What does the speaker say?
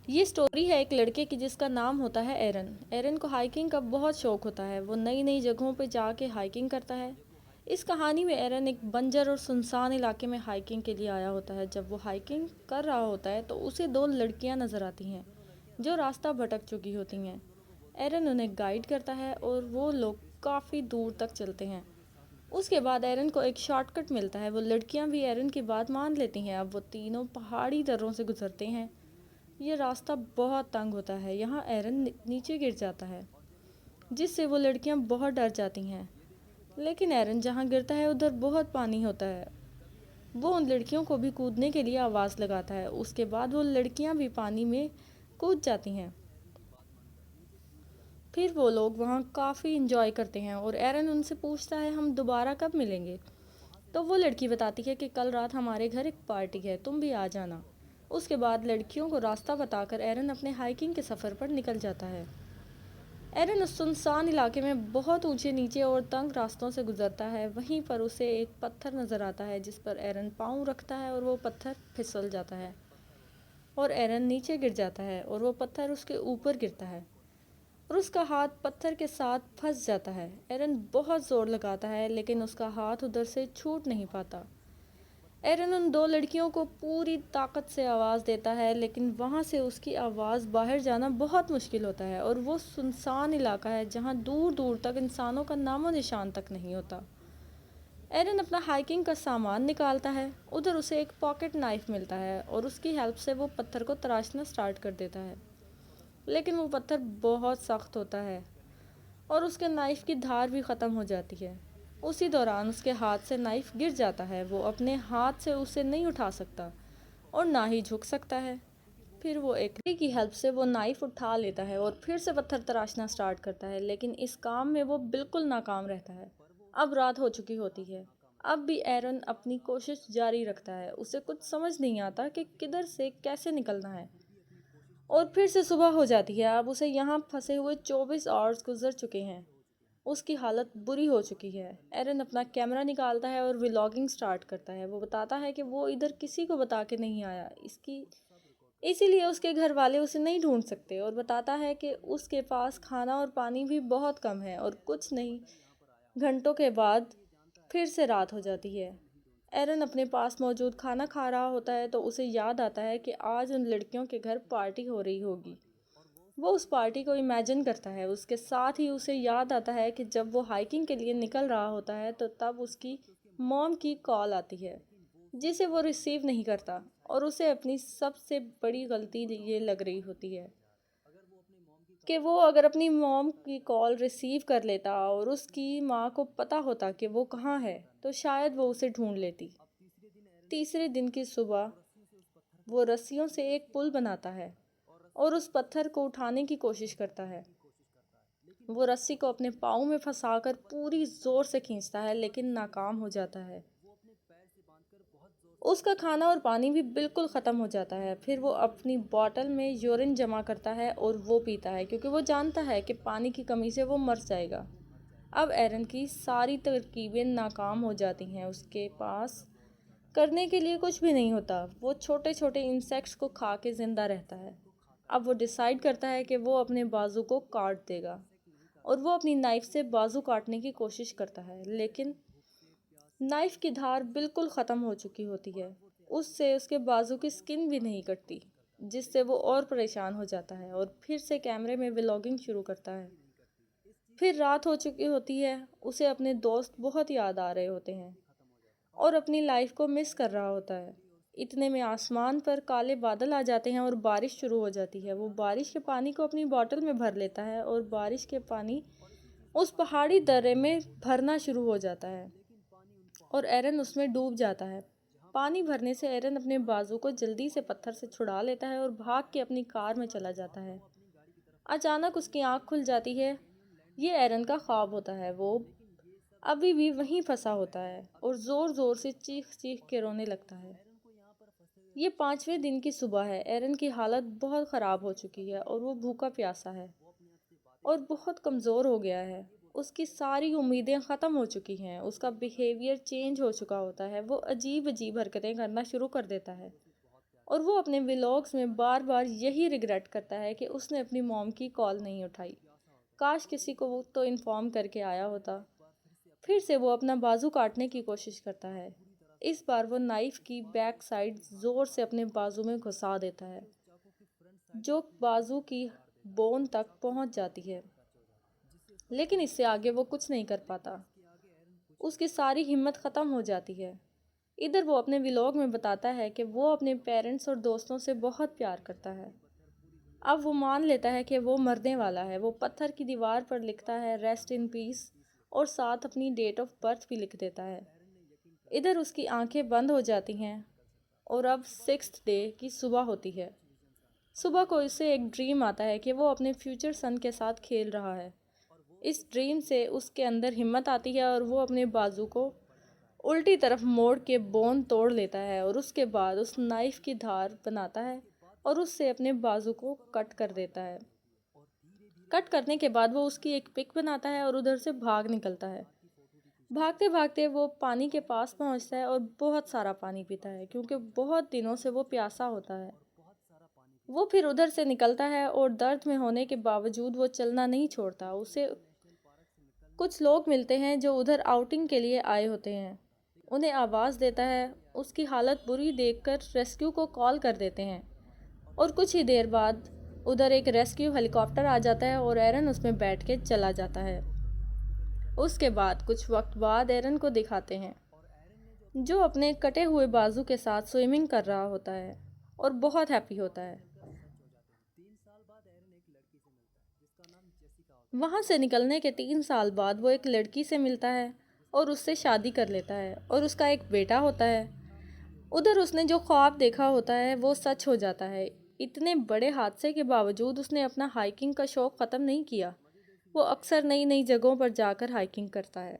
ये स्टोरी है एक लड़के की जिसका नाम होता है एरन। एरन को हाइकिंग का बहुत शौक होता है। वो नई नई जगहों पे जाके हाइकिंग करता है। इस कहानी में एरन एक बंजर और सुनसान इलाके में हाइकिंग के लिए आया होता है। जब वो हाइकिंग कर रहा होता है तो उसे दो लड़कियां नज़र आती हैं जो रास्ता भटक चुकी होती हैं। एरन उन्हें गाइड करता है और वो लोग काफ़ी दूर तक चलते हैं। उसके बाद एरन को एक शॉर्टकट मिलता है। वो लड़कियां भी एरन की बात मान लेती हैं। अब वो तीनों पहाड़ी दर्रों से गुजरते हैं। ये रास्ता बहुत तंग होता है। यहाँ एरन नीचे गिर जाता है जिससे वो लड़कियां बहुत डर जाती हैं। लेकिन एरन जहाँ गिरता है उधर बहुत पानी होता है। वो उन लड़कियों को भी कूदने के लिए आवाज़ लगाता है। उसके बाद वो लड़कियां भी पानी में कूद जाती हैं। फिर वो लोग वहाँ काफ़ी इंजॉय करते हैं और एरन उनसे पूछता है हम दोबारा कब मिलेंगे। तो वो लड़की बताती है कि कल रात हमारे घर एक पार्टी है, तुम भी आ जाना। उसके बाद लड़कियों को रास्ता बताकर एरन अपने हाइकिंग के सफ़र पर निकल जाता है। एरन उस सुनसान इलाके में बहुत ऊंचे नीचे और तंग रास्तों से गुजरता है। वहीं पर उसे एक पत्थर नज़र आता है जिस पर एरन पाँव रखता है और वो पत्थर फिसल जाता है और एरन नीचे गिर जाता है और वो पत्थर उसके ऊपर गिरता है और उसका हाथ पत्थर के साथ फंस जाता है। एरन बहुत ज़ोर लगाता है लेकिन उसका हाथ उधर से छूट नहीं पाता। एरन उन दो लड़कियों को पूरी ताकत से आवाज़ देता है लेकिन वहाँ से उसकी आवाज़ बाहर जाना बहुत मुश्किल होता है और वो सुनसान इलाका है जहाँ दूर दूर तक इंसानों का नामो निशान तक नहीं होता। एरन अपना हाइकिंग का सामान निकालता है। उधर उसे एक पॉकेट नाइफ मिलता है और उसकी हेल्प से वो पत्थर को तराशना स्टार्ट कर देता है। लेकिन वो पत्थर बहुत सख्त होता है और उसके नाइफ की धार भी ख़त्म हो जाती है। उसी दौरान उसके हाथ से नाइफ गिर जाता है। वो अपने हाथ से उसे नहीं उठा सकता और ना ही झुक सकता है। फिर वो एक लकड़ी की हेल्प से वो नाइफ उठा लेता है और फिर से पत्थर तराशना स्टार्ट करता है लेकिन इस काम में वो बिल्कुल नाकाम रहता है। अब रात हो चुकी होती है। अब भी एरन अपनी कोशिश जारी रखता है। उसे कुछ समझ नहीं आता कि किधर से कैसे निकलना है। और फिर से सुबह हो जाती है। अब उसे यहाँ फंसे हुए 24 आवर्स गुजर चुके हैं। उसकी हालत बुरी हो चुकी है। एरन अपना कैमरा निकालता है और व्लॉगिंग स्टार्ट करता है। वो बताता है कि वो इधर किसी को बता के नहीं आया, इसकी इसीलिए उसके घर वाले उसे नहीं ढूंढ सकते, और बताता है कि उसके पास खाना और पानी भी बहुत कम है। और कुछ नहीं घंटों के बाद फिर से रात हो जाती है। एरन अपने पास मौजूद खाना खा रहा होता है तो उसे याद आता है कि आज उन लड़कियों के घर पार्टी हो रही होगी। वो उस पार्टी को इमेजिन करता है। उसके साथ ही उसे याद आता है कि जब वो हाइकिंग के लिए निकल रहा होता है तो तब उसकी मॉम की कॉल आती है जिसे वो रिसीव नहीं करता, और उसे अपनी सबसे बड़ी गलती ये लग रही होती है कि वो अगर अपनी मॉम की कॉल रिसीव कर लेता और उसकी माँ को पता होता कि वो कहाँ है तो शायद वो उसे ढूंढ लेती। तीसरे दिन की सुबह वो रस्सियों से एक पुल बनाता है और उस पत्थर को उठाने की कोशिश करता है। वो रस्सी को अपने पाँव में फंसाकर पूरी जोर से खींचता है लेकिन नाकाम हो जाता है। उसका खाना और पानी भी बिल्कुल ख़त्म हो जाता है। फिर वो अपनी बॉटल में यूरिन जमा करता है और वो पीता है क्योंकि वो जानता है कि पानी की कमी से वो मर जाएगा। अब एरन की सारी तरकीबें नाकाम हो जाती हैं। उसके पास करने के लिए कुछ भी नहीं होता। वो छोटे छोटे इंसेक्ट्स को खा के ज़िंदा रहता है। अब वो डिसाइड करता है कि वो अपने बाजू को काट देगा और वो अपनी नाइफ से बाजू काटने की कोशिश करता है लेकिन नाइफ की धार बिल्कुल ख़त्म हो चुकी होती है। उससे उसके बाजू की स्किन भी नहीं कटती, जिससे वो और परेशान हो जाता है और फिर से कैमरे में व्लॉगिंग शुरू करता है। फिर रात हो चुकी होती है। उसे अपने दोस्त बहुत याद आ रहे होते हैं और अपनी लाइफ को मिस कर रहा होता है। इतने में आसमान पर काले बादल आ जाते हैं और बारिश शुरू हो जाती है। वो बारिश के पानी को अपनी बोतल में भर लेता है और बारिश के पानी उस पहाड़ी दर्रे में भरना शुरू हो जाता है और एरन उसमें डूब जाता है। पानी भरने से एरन अपने बाजू को जल्दी से पत्थर से छुड़ा लेता है और भाग के अपनी कार में चला जाता है। अचानक उसकी आंख खुल जाती है। ये एरन का ख्वाब होता है। वो अभी भी वहीं फंसा होता है और जोर जोर से चीख चीख के रोने लगता है। ये 5वें दिन की सुबह है। एरन की हालत बहुत ख़राब हो चुकी है और वो भूखा प्यासा है और बहुत कमज़ोर हो गया है। उसकी सारी उम्मीदें ख़त्म हो चुकी हैं। उसका बिहेवियर चेंज हो चुका होता है। वो अजीब अजीब हरकतें करना शुरू कर देता है और वो अपने व्लॉग्स में बार बार यही रिग्रेट करता है कि उसने अपनी मॉम की कॉल नहीं उठाई। काश किसी को वो तो इन्फॉर्म करके आया होता। फिर से वो अपना बाजू काटने की कोशिश करता है। इस बार वो नाइफ की बैक साइड जोर से अपने बाजू में घुसा देता है, जो बाजू की बोन तक पहुंच जाती है। लेकिन इससे आगे वो कुछ नहीं कर पाता। उसकी सारी हिम्मत ख़त्म हो जाती है। इधर वो अपने व्लॉग में बताता है कि वो अपने पेरेंट्स और दोस्तों से बहुत प्यार करता है। अब वो मान लेता है कि वो मरने वाला है। वो पत्थर की दीवार पर लिखता है रेस्ट इन पीस और साथ अपनी डेट ऑफ बर्थ भी लिख देता है। इधर उसकी आंखें बंद हो जाती हैं और अब 6th डे की सुबह होती है। सुबह को इसे एक ड्रीम आता है कि वो अपने फ्यूचर सन के साथ खेल रहा है। इस ड्रीम से उसके अंदर हिम्मत आती है और वो अपने बाजू को उल्टी तरफ मोड़ के बोन तोड़ लेता है और उसके बाद उस नाइफ की धार बनाता है और उससे अपने बाजू को कट कर देता है। कट करने के बाद वो उसकी एक पिक बनाता है और उधर से भाग निकलता है। भागते भागते वो पानी के पास पहुंचता है और बहुत सारा पानी पीता है क्योंकि बहुत दिनों से वो प्यासा होता है। वो फिर उधर से निकलता है और दर्द में होने के बावजूद वो चलना नहीं छोड़ता। उसे कुछ लोग मिलते हैं जो उधर आउटिंग के लिए आए होते हैं। उन्हें आवाज़ देता है। उसकी हालत बुरी देखकर रेस्क्यू को कॉल कर देते हैं और कुछ ही देर बाद उधर एक रेस्क्यू हेलीकॉप्टर आ जाता है और एरन उसमें बैठ के चला जाता है। उसके बाद कुछ वक्त बाद एरन को दिखाते हैं, जो अपने कटे हुए बाजू के साथ स्विमिंग कर रहा होता है और बहुत हैप्पी होता है। वहाँ से निकलने के 3 साल बाद वो एक लड़की से मिलता है और उससे शादी कर लेता है और उसका एक बेटा होता है। उधर उसने जो ख्वाब देखा होता है वो सच हो जाता है। इतने बड़े हादसे के बावजूद उसने अपना हाइकिंग का शौक़ ख़त्म नहीं किया। वो अक्सर नई नई जगहों पर जाकर हाइकिंग करता है।